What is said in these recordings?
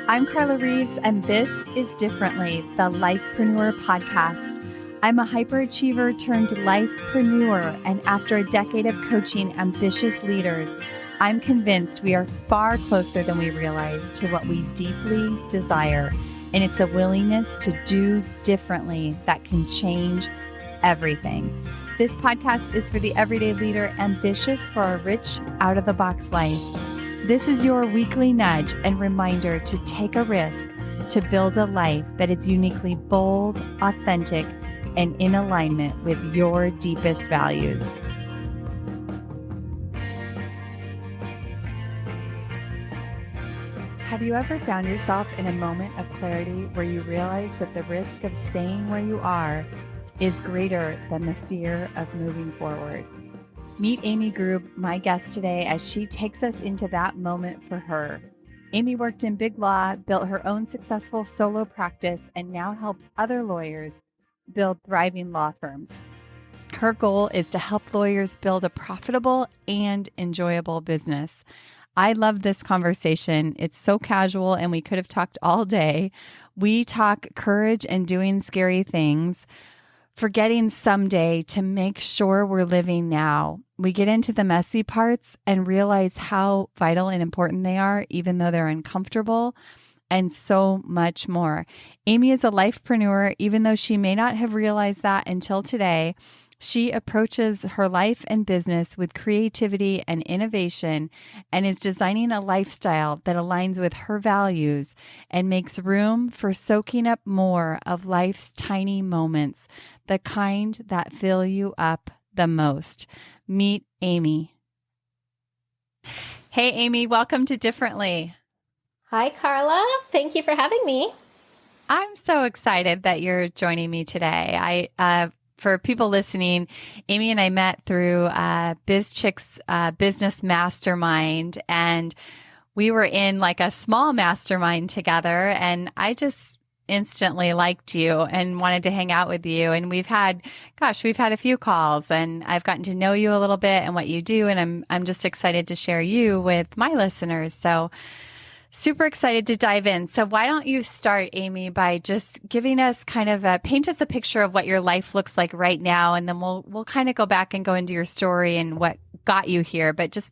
I'm Carla Reeves, and this is Differently, the Lifepreneur podcast. I'm a hyperachiever turned lifepreneur, and after a decade of coaching ambitious leaders, I'm convinced we are far closer than we realize to what we deeply desire, and it's a willingness to do differently that can change everything. This podcast is for the everyday leader ambitious for a rich, out-of-the-box life. This is your weekly nudge and reminder to take a risk to build a life that is uniquely bold, authentic, and in alignment with your deepest values. Have you ever found yourself in a moment of clarity where you realize that the risk of staying where you are is greater than the fear of moving forward? Meet Amy Grubb, my guest today, as she takes us into that moment for her. Amy worked in big law, built her own successful solo practice, and now helps other lawyers build thriving law firms. Her goal is to help lawyers build a profitable and enjoyable business. I love this conversation. It's so casual, and we could have talked all day. We talk courage and doing scary things, forgetting someday to make sure we're living now. We get into the messy parts and realize how vital and important they are, even though they're uncomfortable, and so much more. Amy is a lifepreneur, even though she may not have realized that until today. She approaches her life and business with creativity and innovation and is designing a lifestyle that aligns with her values and makes room for soaking up more of life's tiny moments, the kind that fill you up the most. Meet Amy. Hey, Amy, welcome to Differently. Hi, Carla. Thank you for having me. I'm so excited that you're joining me today. For people listening, Amy and I met through BizChick's business mastermind, and we were in like a small mastermind together, and I just instantly liked you and wanted to hang out with you. And we've had a few calls, and I've gotten to know you a little bit and what you do, and I'm just excited to share you with my listeners. So super excited to dive in. So why don't you start, Amy, by just giving us paint us a picture of what your life looks like right now, and then we'll kind of go back and go into your story and what got you here. But just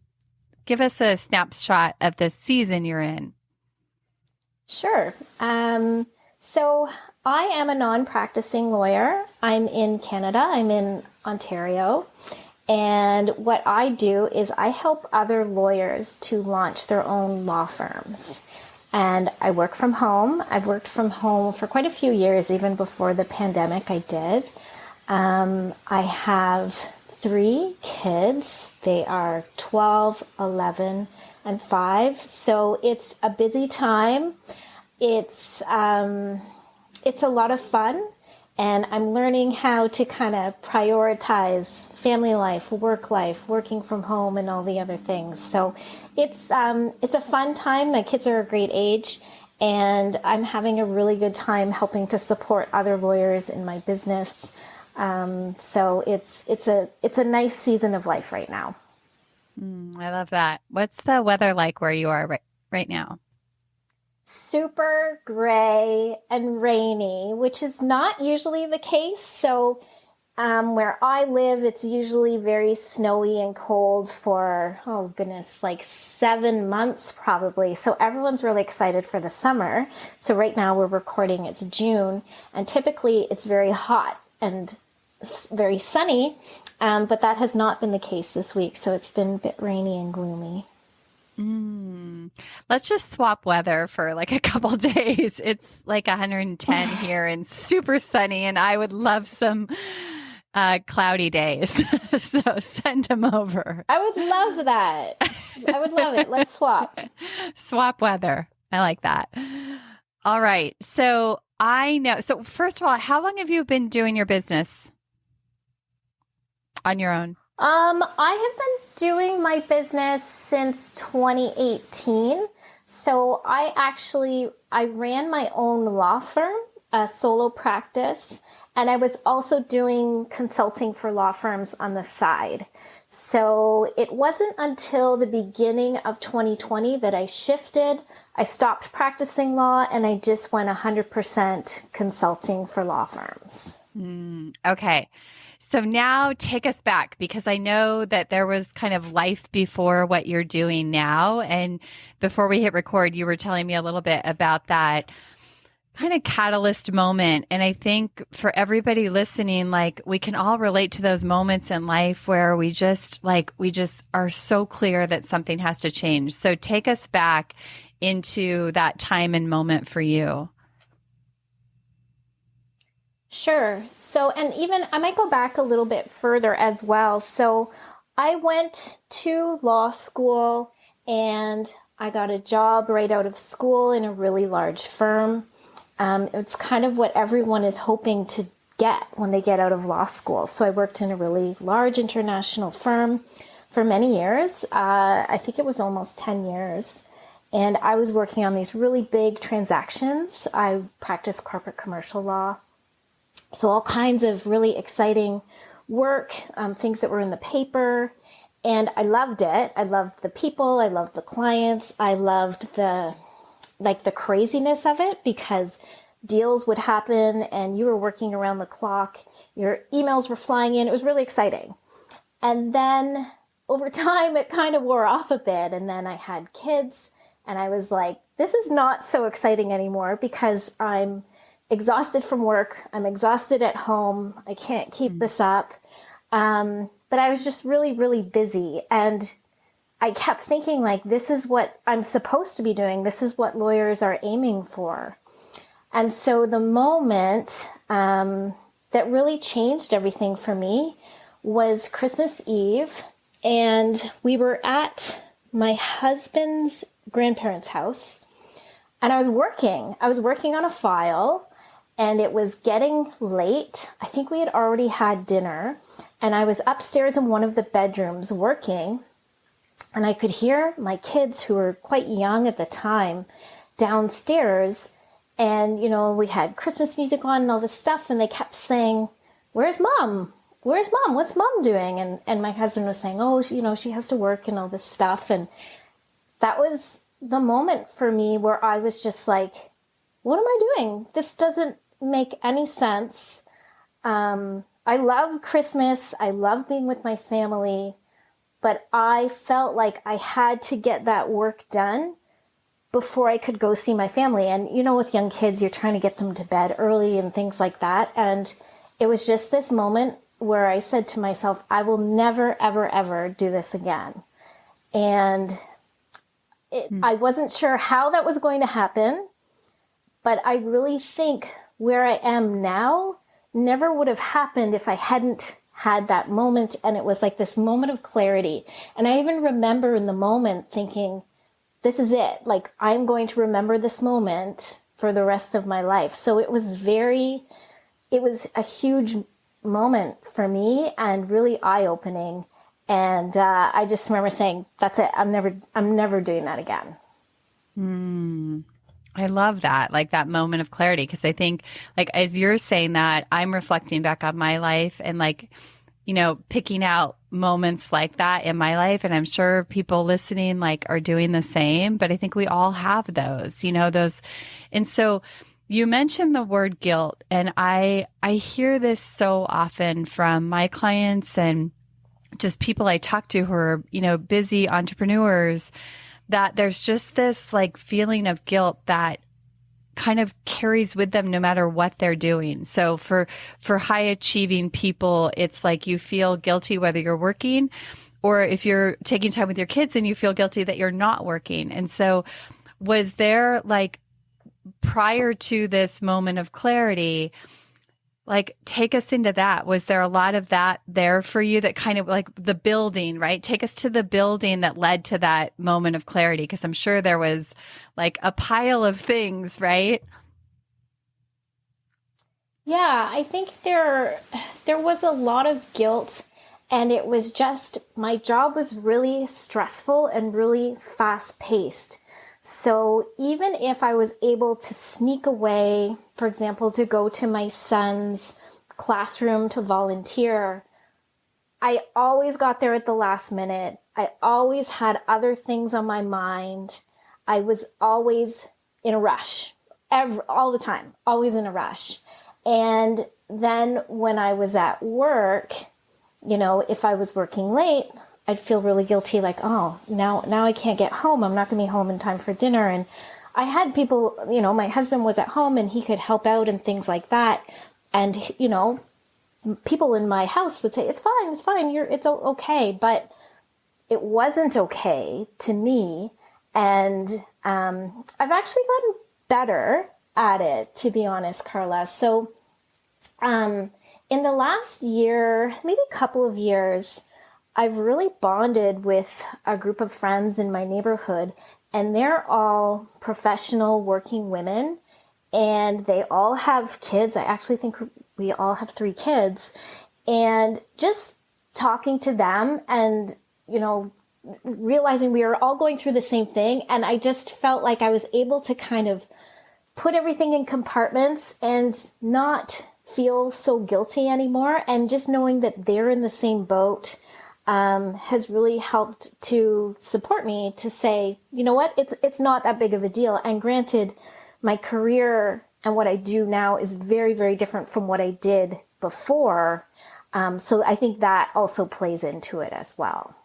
give us a snapshot of the season you're in. Sure. So I am a non-practicing lawyer. I'm in Canada. I'm in Ontario. And what I do is I help other lawyers to launch their own law firms. And I work from home. I've worked from home for quite a few years, even before the pandemic I did. I have 3 kids. They are 12, 11, and 5. So it's a busy time. It's a lot of fun. And I'm learning how to kind of prioritize family life, working from home, and all the other things. So it's a fun time. My kids are a great age, and I'm having a really good time helping to support other lawyers in my business. So it's a nice season of life right now. I love that. What's the weather like where you are right now? Super gray and rainy, which is not usually the case. So where I live, it's usually very snowy and cold for, oh goodness, like 7 months probably. So everyone's really excited for the summer. So right now we're recording, it's June, and typically it's very hot and very sunny, but that has not been the case this week. So it's been a bit rainy and gloomy. Let's just swap weather for like a couple days. It's like 110 here and super sunny, and I would love some cloudy days. So send them over. I would love that. I would love it. Let's swap. Swap weather. I like that. All right. So so first of all, how long have you been doing your business on your own? I have been doing my business since 2018. So I ran my own law firm, a solo practice, and I was also doing consulting for law firms on the side. So it wasn't until the beginning of 2020 that I shifted. I stopped practicing law and I just went 100% consulting for law firms. Okay. So now take us back because I know that there was kind of life before what you're doing now. And before we hit record, you were telling me a little bit about that kind of catalyst moment. And I think for everybody listening, like we can all relate to those moments in life where we just are so clear that something has to change. So take us back into that time and moment for you. Sure. So, and even I might go back a little bit further as well. So, I went to law school and I got a job right out of school in a really large firm. It's kind of what everyone is hoping to get when they get out of law school. So, I worked in a really large international firm for many years. I think it was almost 10 years. And I was working on these really big transactions. I practiced corporate commercial law. So all kinds of really exciting work, things that were in the paper. And I loved it. I loved the people. I loved the clients. I loved the craziness of it because deals would happen and you were working around the clock. Your emails were flying in. It was really exciting. And then over time, it kind of wore off a bit. And then I had kids and I was like, this is not so exciting anymore because I'm exhausted from work. I'm exhausted at home. I can't keep this up. But I was just really, really busy. And I kept thinking like, this is what I'm supposed to be doing. This is what lawyers are aiming for. And so the moment that really changed everything for me was Christmas Eve. And we were at my husband's grandparents' house. And I was working. I was working on a file. And it was getting late. I think we had already had dinner. And I was upstairs in one of the bedrooms working. And I could hear my kids, who were quite young at the time, downstairs. And, you know, we had Christmas music on and all this stuff. And they kept saying, "Where's mom? Where's mom? What's mom doing?" And my husband was saying, "Oh, you know, she has to work and all this stuff." And that was the moment for me where I was just like, what am I doing? This doesn't make any sense. I love Christmas. I love being with my family, but I felt like I had to get that work done before I could go see my family. And, you know, with young kids, you're trying to get them to bed early and things like that. And it was just this moment where I said to myself, I will never, ever, ever do this again. And I wasn't sure how that was going to happen, but I really think where I am now never would have happened if I hadn't had that moment. And it was like this moment of clarity. And I even remember in the moment thinking, this is it. Like, I'm going to remember this moment for the rest of my life. So it was a huge moment for me and really eye-opening. And I just remember saying, that's it. I'm never doing that again. I love that, like that moment of clarity, because I think, like, as you're saying that, I'm reflecting back on my life and, like, you know, picking out moments like that in my life. And I'm sure people listening, like, are doing the same, but I think we all have those, you know, those. And so you mentioned the word guilt, and I hear this so often from my clients and just people I talk to who are, you know, busy entrepreneurs, that there's just this like feeling of guilt that kind of carries with them no matter what they're doing. So for high achieving people, it's like you feel guilty whether you're working or if you're taking time with your kids and you feel guilty that you're not working. And so was there, like, prior to this moment of clarity, like, take us into that. Was there a lot of that there for you, that kind of like the building, right? Take us to the building that led to that moment of clarity, because I'm sure there was like a pile of things, right? Yeah, I think there was a lot of guilt, and it was just, my job was really stressful and really fast paced. So even if I was able to sneak away, for example, to go to my son's classroom to volunteer, I always got there at the last minute. I always had other things on my mind. I was always in a rush, all the time, always in a rush. And then when I was at work, if I was working late, I'd feel really guilty, like, oh, now I can't get home. I'm not going to be home in time for dinner. And I had people, my husband was at home and he could help out and things like that. And, people in my house would say, it's fine, it's okay. But it wasn't okay to me. And I've actually gotten better at it, to be honest, Carla. So in the last year, maybe a couple of years, I've really bonded with a group of friends in my neighborhood, and they're all professional working women, and they all have kids. I actually think we all have 3 kids. And just talking to them and, realizing we were all going through the same thing. And I just felt like I was able to kind of put everything in compartments and not feel so guilty anymore. And just knowing that they're in the same boat has really helped to support me to say, you know what, it's not that big of a deal. And granted, my career and what I do now is very, very different from what I did before. So I think that also plays into it as well.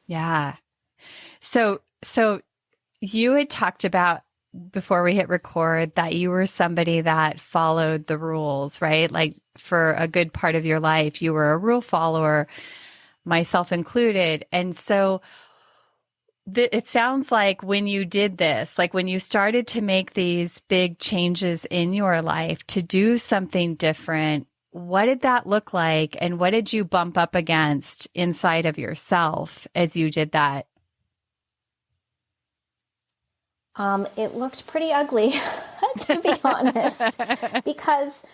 Yeah. So you had talked about before we hit record that you were somebody that followed the rules, right? Like for a good part of your life, you were a rule follower, myself included. And so it sounds like when you did this, like when you started to make these big changes in your life to do something different, what did that look like? And what did you bump up against inside of yourself as you did that? It looked pretty ugly, to be honest, because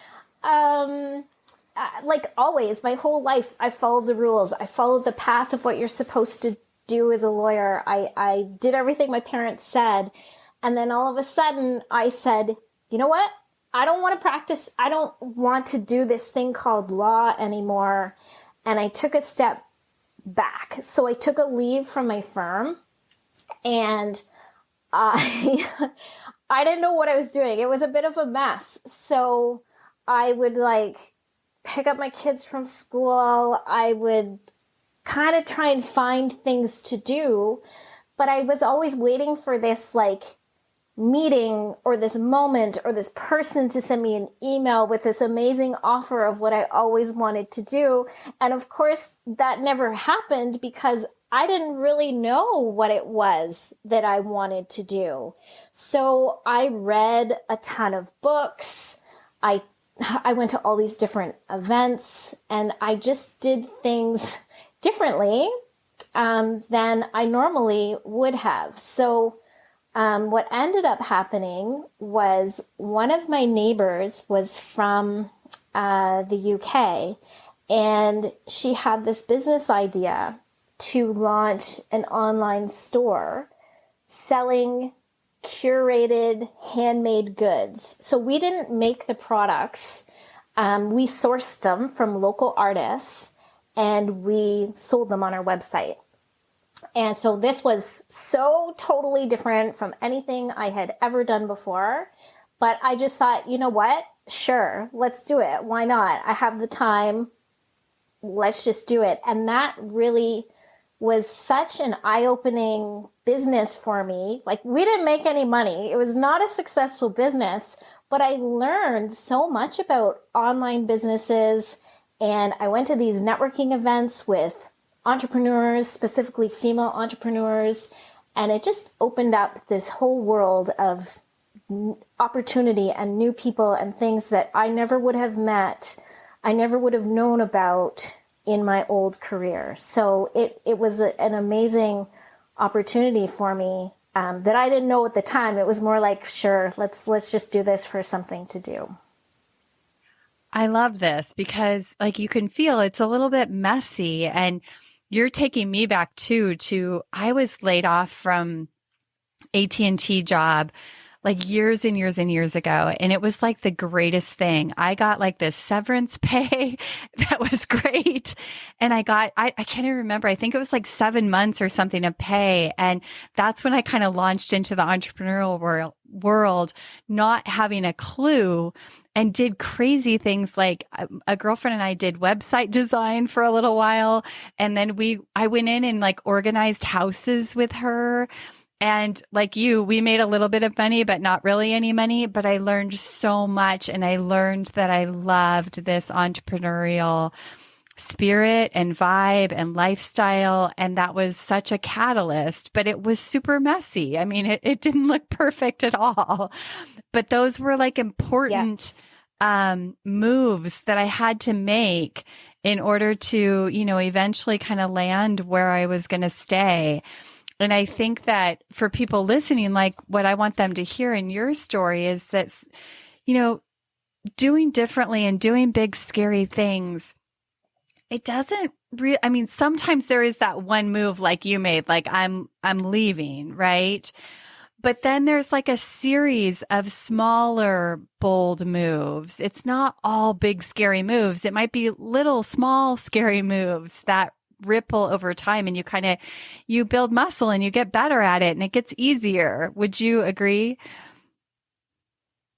like always, my whole life, I followed the rules. I followed the path of what you're supposed to do as a lawyer. I did everything my parents said. And then all of a sudden I said, you know what? I don't want to practice. I don't want to do this thing called law anymore. And I took a step back. So I took a leave from my firm, and I didn't know what I was doing. It was a bit of a mess. So I would pick up my kids from school. I would kind of try and find things to do, but I was always waiting for this meeting or this moment or this person to send me an email with this amazing offer of what I always wanted to do. And of course that never happened because I didn't really know what it was that I wanted to do. So I read a ton of books. I went to all these different events, and I just did things differently than I normally would have. So what ended up happening was one of my neighbors was from the UK, and she had this business idea to launch an online store selling curated handmade goods. So we didn't make the products. We sourced them from local artists and we sold them on our website. And so this was so totally different from anything I had ever done before. But I just thought, you know what? Sure, let's do it. Why not? I have the time. Let's just do it. And that really was such an eye-opening business for me. We didn't make any money. It was not a successful business, but I learned so much about online businesses. And I went to these networking events with entrepreneurs, specifically female entrepreneurs. And it just opened up this whole world of opportunity and new people and things that I never would have met. I never would have known about in my old career. So it was an amazing opportunity for me that I didn't know at the time. It was more like, sure, let's just do this for something to do. I love this because you can feel it's a little bit messy, and you're taking me back too to I was laid off from AT&T job like years and years and years ago. And it was like the greatest thing. I got like this severance pay that was great. And I can't even remember. I think it was like 7 months or something of pay. And that's when I kind of launched into the entrepreneurial world, not having a clue, and did crazy things like a girlfriend and I did website design for a little while. And then I went in and like organized houses with her. And like you, we made a little bit of money, but not really any money. But I learned so much. And I learned that I loved this entrepreneurial spirit and vibe and lifestyle. And that was such a catalyst, but it was super messy. I mean, it didn't look perfect at all. But those were like important moves that I had to make in order to, eventually kind of land where I was going to stay. And I think that for people listening, like what I want them to hear in your story is that, doing differently and doing big, scary things, it doesn't really, I mean, sometimes there is that one move like you made, like I'm leaving, right? But then there's like a series of smaller, bold moves. It's not all big, scary moves. It might be little, small, scary moves that ripple over time, and you build muscle and you get better at it and it gets easier. Would you agree?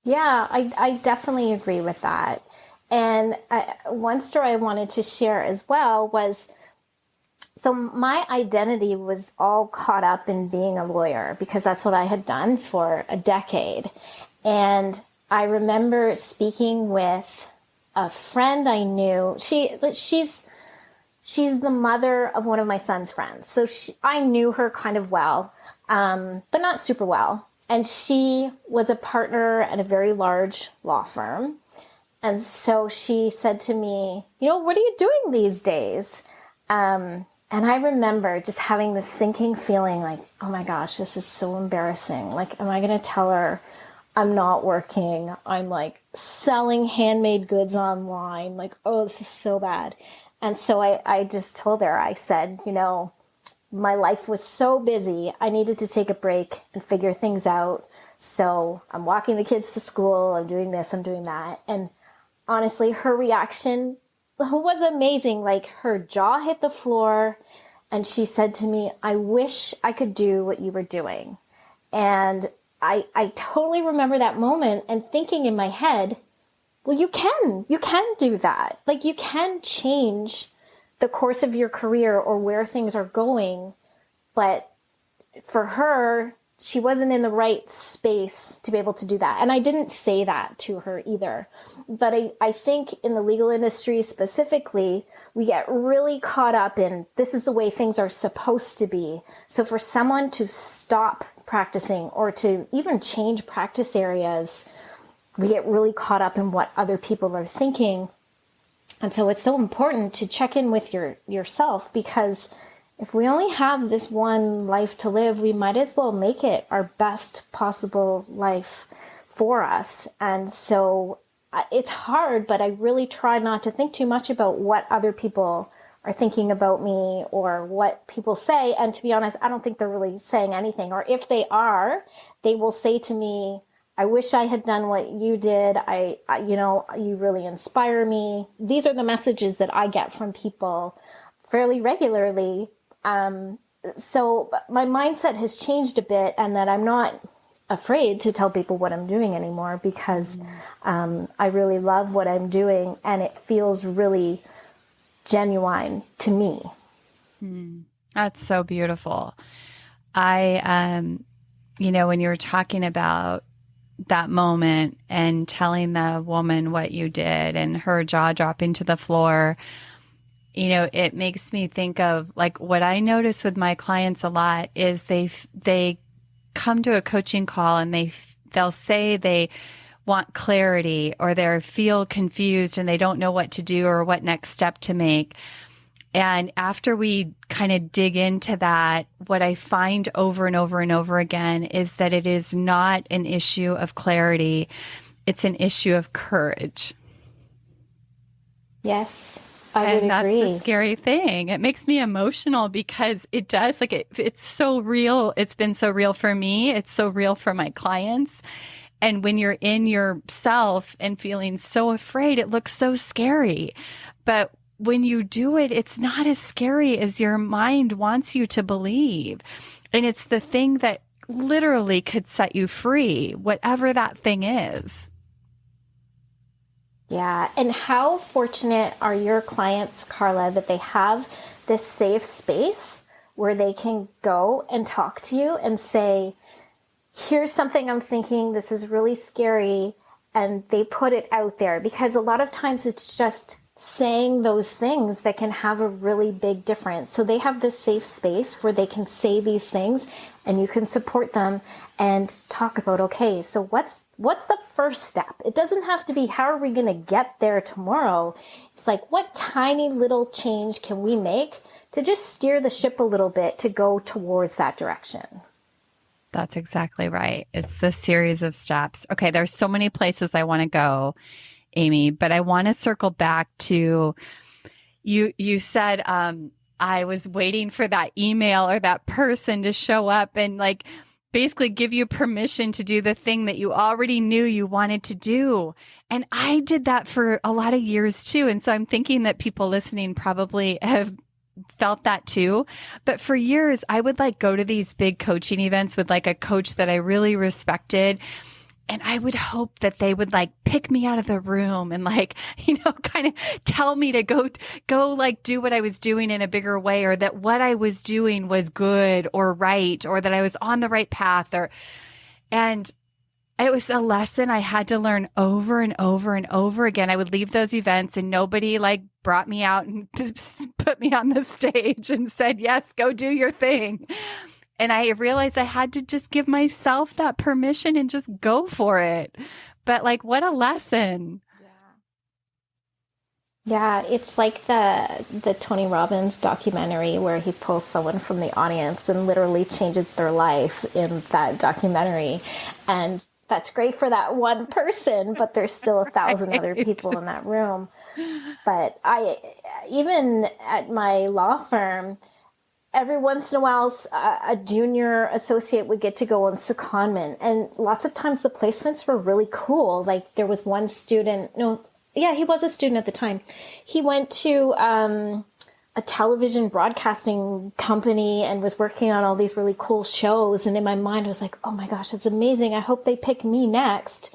Yeah, I definitely agree with that. And one story I wanted to share as well was, so my identity was all caught up in being a lawyer because that's what I had done for a decade. And I remember speaking with a friend I knew. She's the mother of one of my son's friends. So I knew her kind of well, but not super well. And she was a partner at a very large law firm. And so she said to me, what are you doing these days? And I remember just having this sinking feeling like, oh my gosh, this is so embarrassing. Like, am I going to tell her I'm not working? I'm like selling handmade goods online. Like, oh, this is so bad. And so I just told her, I said, my life was so busy. I needed to take a break and figure things out. So I'm walking the kids to school. I'm doing this, I'm doing that. And honestly, her reaction was amazing. Like, her jaw hit the floor and she said to me, I wish I could do what you were doing. And I totally remember that moment and thinking in my head, well, you can do that. Like, you can change the course of your career or where things are going. But for her, she wasn't in the right space to be able to do that. And I didn't say that to her either. But I think in the legal industry specifically, we get really caught up in this is the way things are supposed to be. So for someone to stop practicing or to even change practice areas, we get really caught up in what other people are thinking. And so it's so important to check in with yourself, because if we only have this one life to live, we might as well make it our best possible life for us. And so it's hard, but I really try not to think too much about what other people are thinking about me or what people say. And to be honest, I don't think they're really saying anything. Or if they are, they will say to me, I wish I had done what you did. You really inspire me. These are the messages that I get from people fairly regularly. So my mindset has changed a bit, and that I'm not afraid to tell people what I'm doing anymore, because I really love what I'm doing and it feels really genuine to me. That's so beautiful. When you were talking about that moment and telling the woman what you did and her jaw dropping to the floor, it makes me think of like what I notice with my clients a lot is they come to a coaching call and they'll say they want clarity, or they feel confused and they don't know what to do or what next step to make. And after we kind of dig into that, what I find over and over and over again is that it is not an issue of clarity. It's an issue of courage. Yes, I would And that's the agree. scary thing. It makes me emotional because it does like it's so real. It's been so real for me. It's so real for my clients. And when you're in yourself and feeling so afraid, it looks so scary. But when you do it, it's not as scary as your mind wants you to believe. And it's the thing that literally could set you free, whatever that thing is. Yeah. And how fortunate are your clients, Carla, that they have this safe space where they can go and talk to you and say, here's something I'm thinking. This is really scary. And they put it out there, because a lot of times it's just saying those things that can have a really big difference. So they have this safe space where they can say these things and you can support them and talk about, okay, so what's the first step? It doesn't have to be, how are we going to get there tomorrow? It's like, what tiny little change can we make to just steer the ship a little bit to go towards that direction? That's exactly right. It's the series of steps. Okay, there's so many places I want to go, Amy, but I want to circle back to you said I was waiting for that email or that person to show up and like basically give you permission to do the thing that you already knew you wanted to do. And I did that for a lot of years too. And so I'm thinking that people listening probably have felt that too. But for years, I would like go to these big coaching events with like a coach that I really respected. And I would hope that they would like pick me out of the room and like, kind of tell me to go like do what I was doing in a bigger way, or that what I was doing was good or right, or that I was on the right path, and it was a lesson I had to learn over and over and over again. I would leave those events and nobody like brought me out and put me on the stage and said, yes, go do your thing. And I realized I had to just give myself that permission and just go for it. But like, what a lesson. Yeah, it's like the Tony Robbins documentary where he pulls someone from the audience and literally changes their life in that documentary. And that's great for that one person, but there's still 1,000 other people in that room. But even at my law firm, every once in a while, a junior associate would get to go on secondment. And lots of times the placements were really cool. Like there was one student, no, yeah, he was a student at the time. He went to a television broadcasting company and was working on all these really cool shows. And in my mind, I was like, oh my gosh, that's amazing. I hope they pick me next.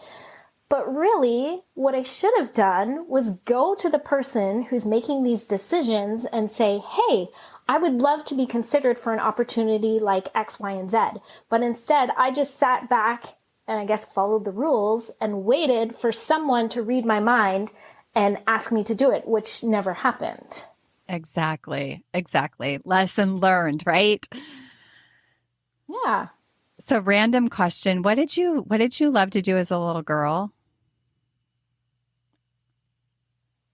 But really, what I should have done was go to the person who's making these decisions and say, hey, I would love to be considered for an opportunity like X, Y, and Z. But instead, I just sat back and I guess followed the rules and waited for someone to read my mind and ask me to do it, which never happened. Exactly. Lesson learned, right? Yeah. So random question. What did you love to do as a little girl?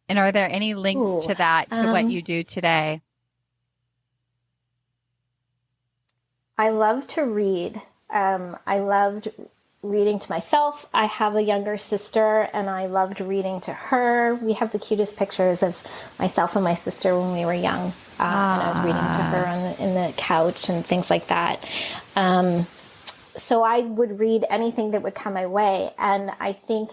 And are there any links to that, to what you do today? I love to read. I loved reading to myself. I have a younger sister and I loved reading to her. We have the cutest pictures of myself and my sister when we were young. And I was reading to her in the couch and things like that. So I would read anything that would come my way. And I think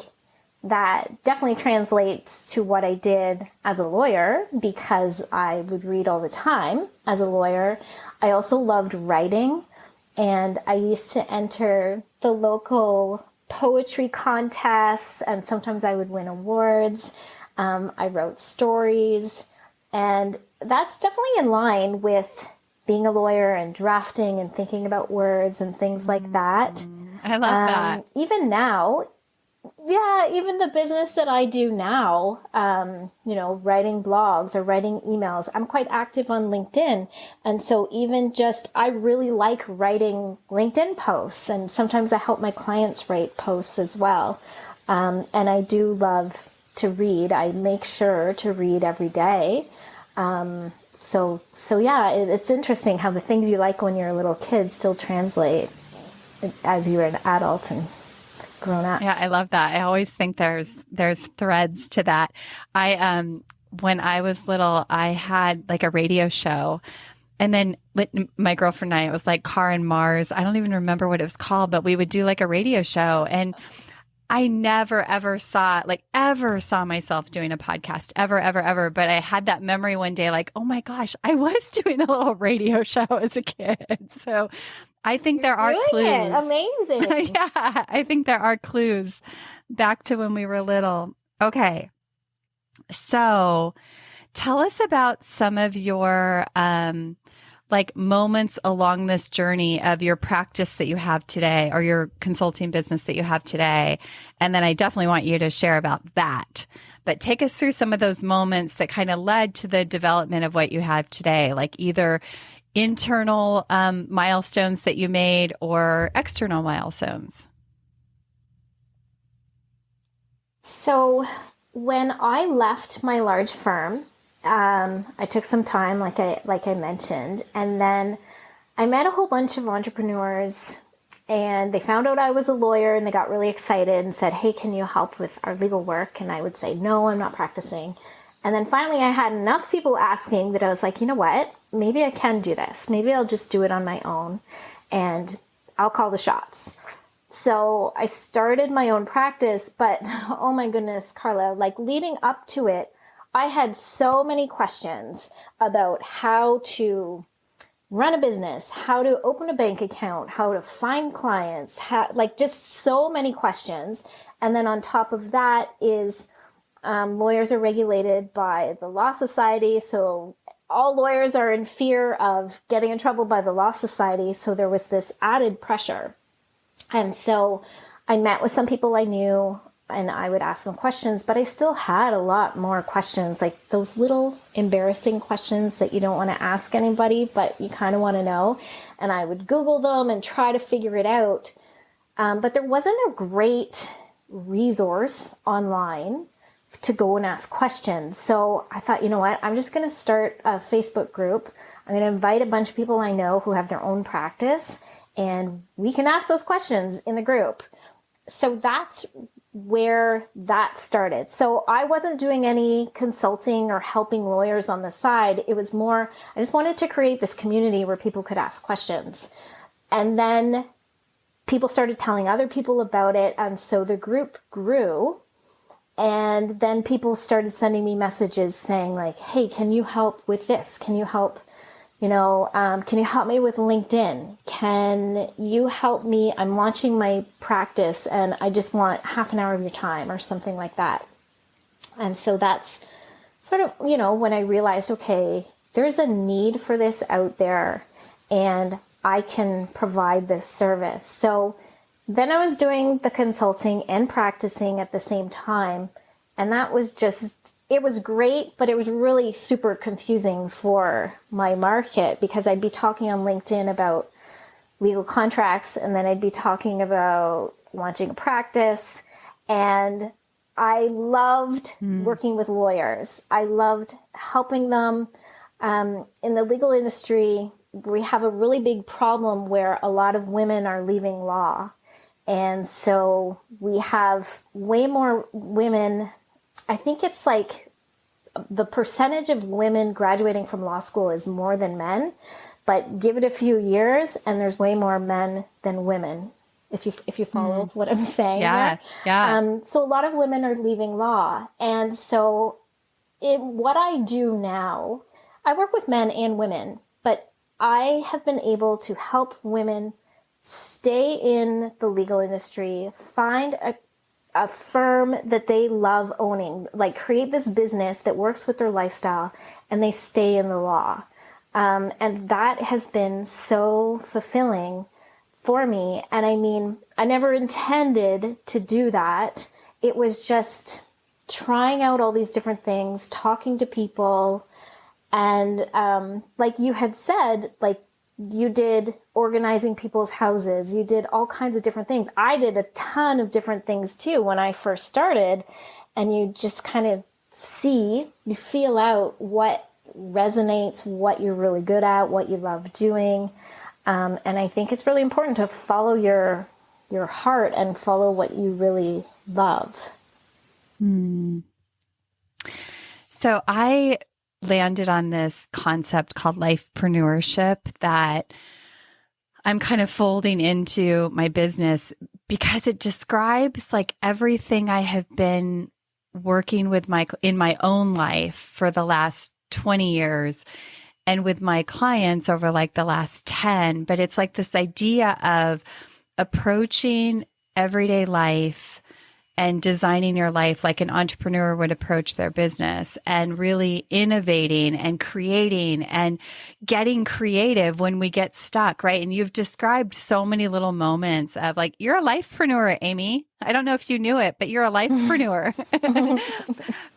that definitely translates to what I did as a lawyer, because I would read all the time as a lawyer. I also loved writing, and I used to enter the local poetry contests, and sometimes I would win awards. I wrote stories, and that's definitely in line with being a lawyer and drafting and thinking about words and things like that. I love that. Even now, yeah, even the business that I do now, writing blogs or writing emails, I'm quite active on LinkedIn. And so even just, I really like writing LinkedIn posts, and sometimes I help my clients write posts as well. And I do love to read. I make sure to read every day. So yeah, it's interesting how the things you like when you're a little kid still translate as you're an adult and grown up. Yeah, I love that. I always think there's threads to that. I when I was little, I had like a radio show. And then my girlfriend and I, it was like Car and Mars. I don't even remember what it was called, but we would do like a radio show. And I never ever saw myself doing a podcast ever. But I had that memory one day, like, oh my gosh, I was doing a little radio show as a kid. So I think there are clues. Amazing. Yeah, I think there are clues back to when we were little. Okay. So tell us about some of your, like moments along this journey of your practice that you have today or your consulting business that you have today. And then I definitely want you to share about that. But take us through some of those moments that kind of led to the development of what you have today, like either internal milestones that you made or external milestones. So when I left my large firm, I took some time, like I mentioned, and then I met a whole bunch of entrepreneurs, and they found out I was a lawyer, and they got really excited and said, "Hey, can you help with our legal work?" And I would say, "No, I'm not practicing." And then finally, I had enough people asking that I was like, you know what? Maybe I can do this. Maybe I'll just do it on my own, and I'll call the shots. So I started my own practice, but oh my goodness, Carla, like leading up to it, I had so many questions about how to run a business, how to open a bank account, how to find clients, like just so many questions. And then on top of that is lawyers are regulated by the Law Society. So all lawyers are in fear of getting in trouble by the Law Society. So there was this added pressure. And so I met with some people I knew, and I would ask them questions, but I still had a lot more questions, like those little embarrassing questions that you don't want to ask anybody, but you kind of want to know. And I would Google them and try to figure it out. But there wasn't a great resource online to go and ask questions. So I thought, you know what, I'm just going to start a Facebook group. I'm going to invite a bunch of people I know who have their own practice, and we can ask those questions in the group. So that's where that started. So I wasn't doing any consulting or helping lawyers on the side. It was more, I just wanted to create this community where people could ask questions. And then people started telling other people about it. And so the group grew. And then people started sending me messages saying like, hey, can you help with this? Can you help, can you help me with LinkedIn? Can you help me? I'm launching my practice and I just want half an hour of your time or something like that. And so that's sort of, when I realized, okay, there's a need for this out there and I can provide this service. So then I was doing the consulting and practicing at the same time. And that was it was great, but it was really super confusing for my market because I'd be talking on LinkedIn about legal contracts and then I'd be talking about launching a practice. And I loved working with lawyers. I loved helping them. In the legal industry, we have a really big problem where a lot of women are leaving law. And so we have way more women. I think it's like the percentage of women graduating from law school is more than men, but give it a few years and there's way more men than women. If you follow what I'm saying. Yeah. So a lot of women are leaving law. And so what I do now, I work with men and women, but I have been able to help women stay in the legal industry, find a firm that they love owning, like create this business that works with their lifestyle, and they stay in the law. And that has been so fulfilling for me. And I mean, I never intended to do that. It was just trying out all these different things, talking to people. And like you had said, like you did organizing people's houses, you did all kinds of different things. I did a ton of different things too when I first started. And you just kind of you feel out what resonates, what you're really good at, what you love doing. And I think it's really important to follow your heart and follow what you really love. So I landed on this concept called lifepreneurship that I'm kind of folding into my business because it describes like everything I have been working with in my own life for the last 20 years and with my clients over like the last 10. But it's like this idea of approaching everyday life and designing your life like an entrepreneur would approach their business, and really innovating and creating and getting creative when we get stuck, right? And you've described so many little moments of like, you're a lifepreneur, Amy. I don't know if you knew it, but you're a lifepreneur.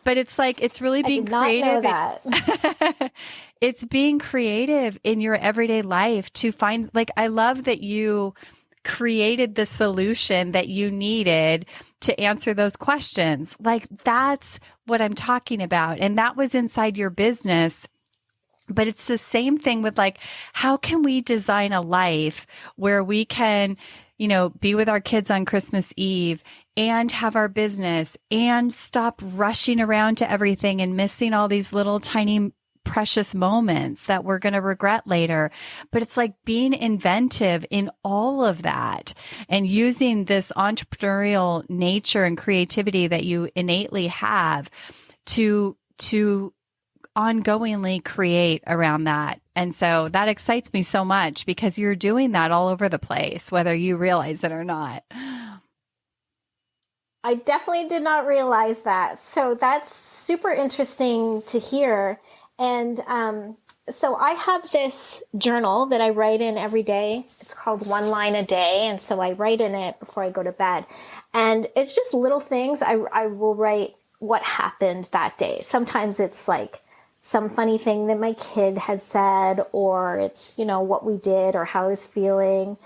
But it's like, it's really being creative. I did not know that. It's being creative in your everyday life to find, like, I love that you created the solution that you needed to answer those questions. Like, that's what I'm talking about. And that was inside your business. But it's the same thing with like, how can we design a life where we can, be with our kids on Christmas Eve and have our business and stop rushing around to everything and missing all these little tiny precious moments that we're going to regret later. But it's like being inventive in all of that and using this entrepreneurial nature and creativity that you innately have to ongoingly create around that. And so that excites me so much because you're doing that all over the place, whether you realize it or not. I definitely did not realize that. So that's super interesting to hear. And so I have this journal that I write in every day. It's called One Line a Day. And so I write in it before I go to bed. And it's just little things. I will write what happened that day. Sometimes it's like some funny thing that my kid had said, or it's, what we did or how I was feeling.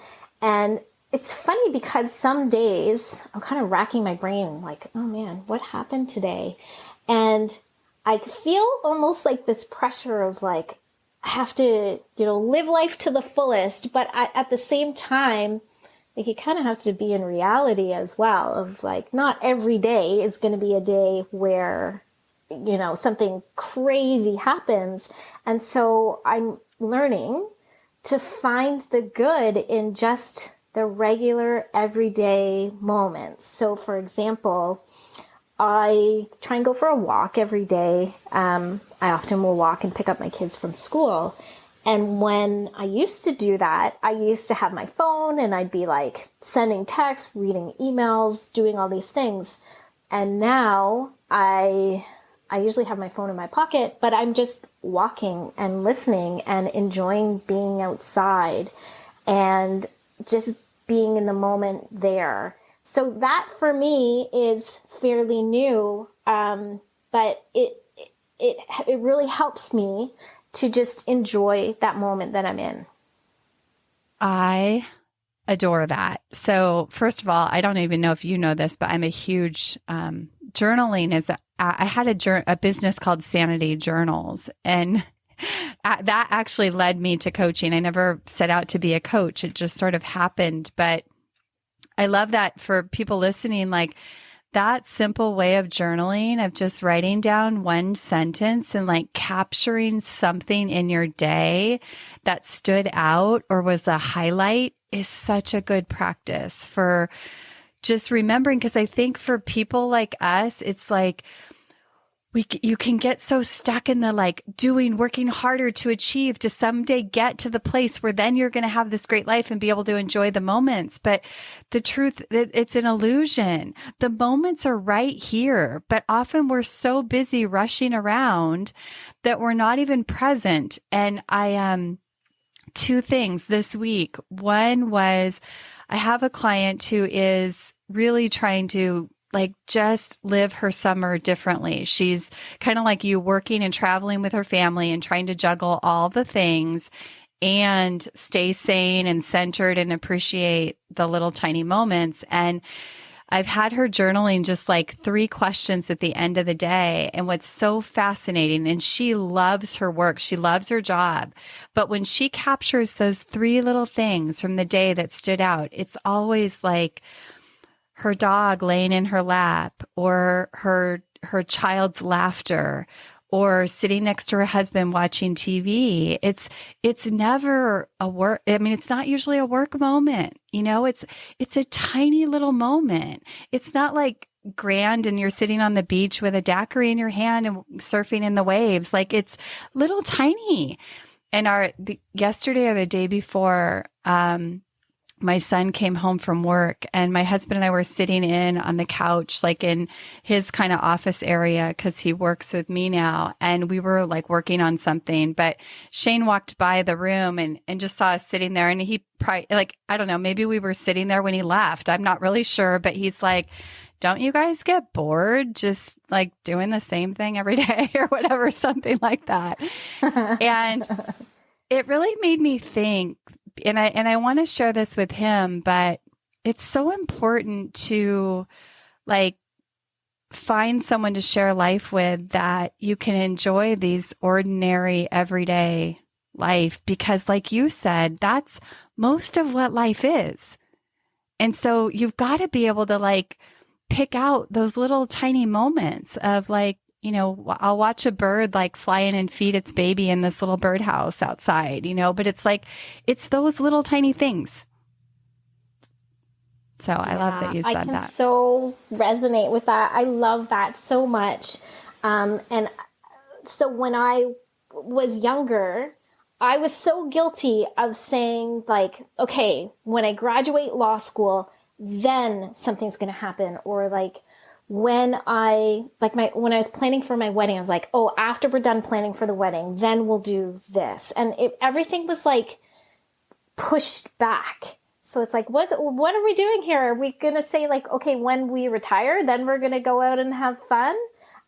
And it's funny because some days I'm kind of racking my brain like, oh man, what happened today? And I feel almost like this pressure of like, I have to, live life to the fullest. But at the same time, like you kind of have to be in reality as well of like, not every day is going to be a day where, something crazy happens. And so I'm learning to find the good in just the regular everyday moments. So for example, I try and go for a walk every day. I often will walk and pick up my kids from school. And when I used to do that, I used to have my phone and I'd be like sending texts, reading emails, doing all these things. And now I usually have my phone in my pocket, but I'm just walking and listening and enjoying being outside and just being in the moment there. So that for me is fairly new, but it really helps me to just enjoy that moment that I'm in. I adore that. So first of all, I don't even know if you know this, but I'm a huge journaling is. I had a business called Sanity Journals, and that actually led me to coaching. I never set out to be a coach. It just sort of happened. But I love that for people listening, like that simple way of journaling, of just writing down one sentence and like capturing something in your day that stood out or was a highlight is such a good practice for just remembering. Because I think for people like us, it's like, you can get so stuck in the like working harder to achieve to someday get to the place where then you're going to have this great life and be able to enjoy the moments. But the truth, it's an illusion. The moments are right here, but often we're so busy rushing around that we're not even present. And two things this week. One was I have a client who is really trying to like just live her summer differently. She's kind of like you, working and traveling with her family and trying to juggle all the things and stay sane and centered and appreciate the little tiny moments. And I've had her journaling just like 3 questions at the end of the day. And what's so fascinating, and she loves her work, she loves her job, but when she captures those 3 little things from the day that stood out, it's always like her dog laying in her lap, or her child's laughter, or sitting next to her husband watching TV. It's never a work. I mean, it's not usually a work moment. It's a tiny little moment. It's not like grand and you're sitting on the beach with a daiquiri in your hand and surfing in the waves. Like it's little tiny. And yesterday or the day before, my son came home from work and my husband and I were sitting in on the couch, like in his kind of office area because he works with me now. And we were like working on something, but Shane walked by the room and just saw us sitting there. And he probably, like, I don't know, maybe we were sitting there when he left. I'm not really sure, but he's like, don't you guys get bored just like doing the same thing every day or whatever, something like that. And it really made me think, and I want to share this with him, but it's so important to like find someone to share life with that you can enjoy these ordinary everyday life, because like you said, that's most of what life is. And so you've got to be able to like pick out those little tiny moments of like, I'll watch a bird like fly in and feed its baby in this little birdhouse outside, but it's like, it's those little tiny things. So I love that you said that. I can so resonate with that. I love that so much. And so when I was younger, I was so guilty of saying like, okay, when I graduate law school, then something's going to happen. Or like, when I was planning for my wedding, I was like, oh, after we're done planning for the wedding, then we'll do this. And everything was like pushed back. So it's like, what are we doing here? Are we going to say like, okay, when we retire, then we're going to go out and have fun?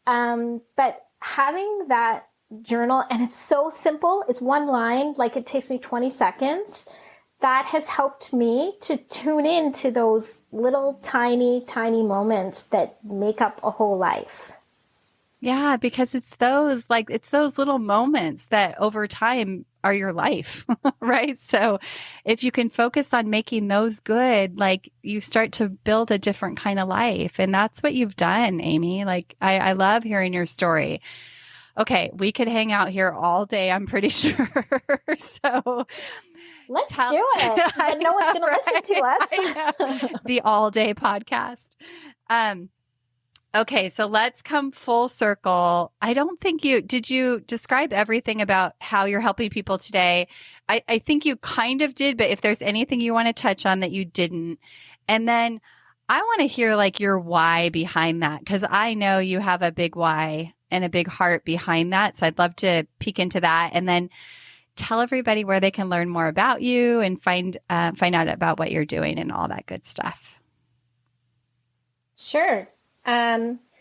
But having that journal, and it's so simple. It's one line, like it takes me 20 seconds. That has helped me to tune into those little tiny, tiny moments that make up a whole life. Yeah, because it's those little moments that over time are your life, right? So if you can focus on making those good, like you start to build a different kind of life. And that's what you've done, Amy. Like I love hearing your story. Okay, we could hang out here all day, I'm pretty sure. So let's do it. But no one's going to listen to us. The all day podcast. Okay, so let's come full circle. I don't think did you describe everything about how you're helping people today? I think you kind of did, but if there's anything you want to touch on that you didn't, and then I want to hear like your why behind that, because I know you have a big why and a big heart behind that. So I'd love to peek into that, and then tell everybody where they can learn more about you and find out about what you're doing and all that good stuff. Sure.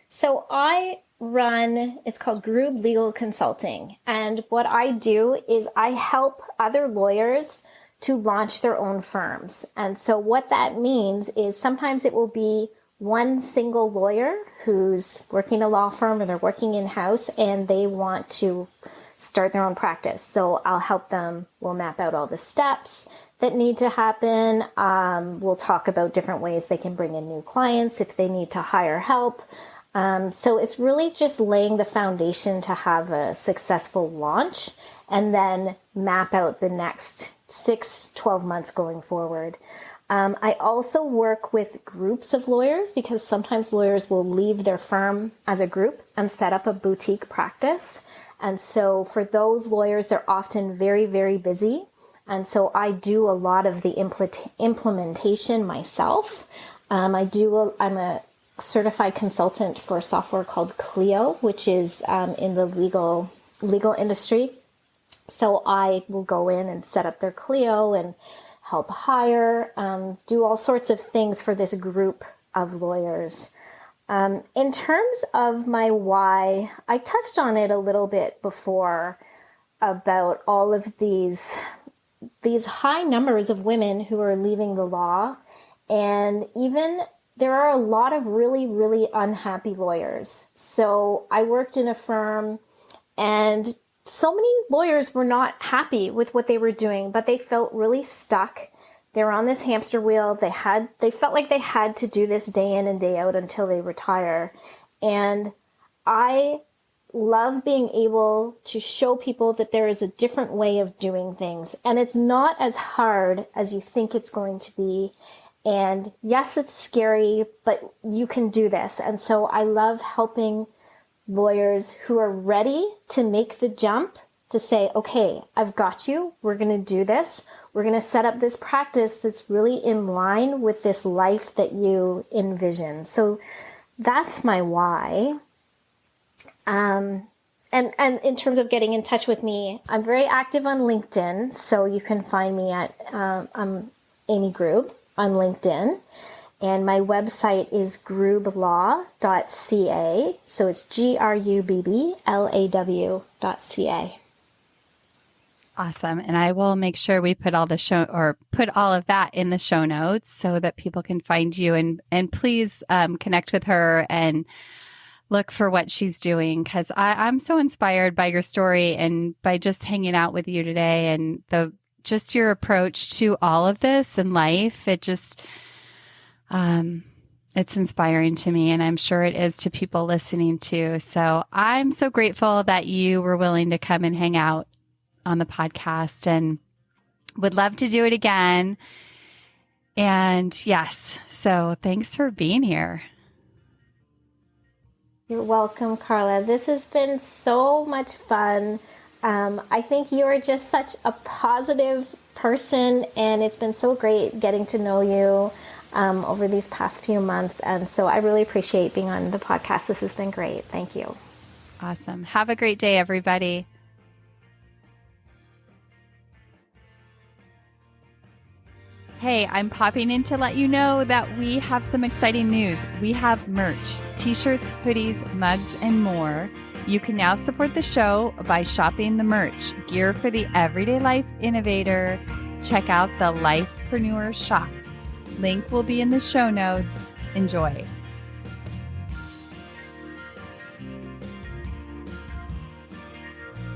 So I run, it's called Grubb Legal Consulting. And what I do is I help other lawyers to launch their own firms. And so what that means is sometimes it will be one single lawyer who's working a law firm or they're working in-house and they want to start their own practice. So I'll help them. We'll map out all the steps that need to happen. We'll talk about different ways they can bring in new clients if they need to hire help. So it's really just laying the foundation to have a successful launch and then map out the next 6-12 months going forward. I also work with groups of lawyers because sometimes lawyers will leave their firm as a group and set up a boutique practice. And so for those lawyers, they're often very, very busy. And so I do a lot of the implementation myself. I'm a certified consultant for a software called Clio, which is in the legal industry. So I will go in and set up their Clio and help hire, do all sorts of things for this group of lawyers. In terms of my why, I touched on it a little bit before about all of these high numbers of women who are leaving the law. And even there are a lot of really, really unhappy lawyers. So I worked in a firm and so many lawyers were not happy with what they were doing, but they felt really stuck. They were on this hamster wheel. They felt like they had to do this day in and day out until they retire. And I love being able to show people that there is a different way of doing things. And it's not as hard as you think it's going to be. And yes, it's scary, but you can do this. And so I love helping lawyers who are ready to make the jump to say, okay, I've got you. We're going to do this. We're going to set up this practice that's really in line with this life that you envision. So that's my why. And in terms of getting in touch with me, I'm very active on LinkedIn. So you can find me at Amy Grubb on LinkedIn. And my website is grubblaw.ca. So it's GRUBBLAW.ca. Awesome. And I will make sure we put all of that in the show notes so that people can find you, and please connect with her and look for what she's doing, because I'm so inspired by your story and by just hanging out with you today, and just your approach to all of this in life. It just, it's inspiring to me, and I'm sure it is to people listening too. So I'm so grateful that you were willing to come and hang out on the podcast, and would love to do it again. And yes, so thanks for being here. You're welcome, Carla. This has been so much fun. I think you are just such a positive person, and it's been so great getting to know you over these past few months. And so I really appreciate being on the podcast. This has been great. Thank you. Awesome. Have a great day, everybody. Hey, I'm popping in to let you know that we have some exciting news. We have merch, t-shirts, hoodies, mugs, and more. You can now support the show by shopping the merch, gear for the everyday life innovator. Check out the Lifepreneur shop. Link will be in the show notes. Enjoy.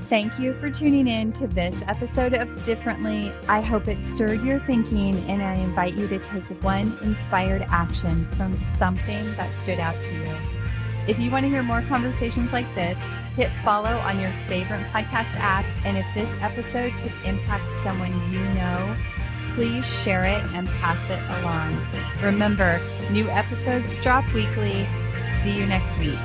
Thank you for tuning in to this episode of Differently. I hope it stirred your thinking, and I invite you to take one inspired action from something that stood out to you. If you want to hear more conversations like this, hit follow on your favorite podcast app. And if this episode could impact someone you know, please share it and pass it along. Remember, new episodes drop weekly. See you next week.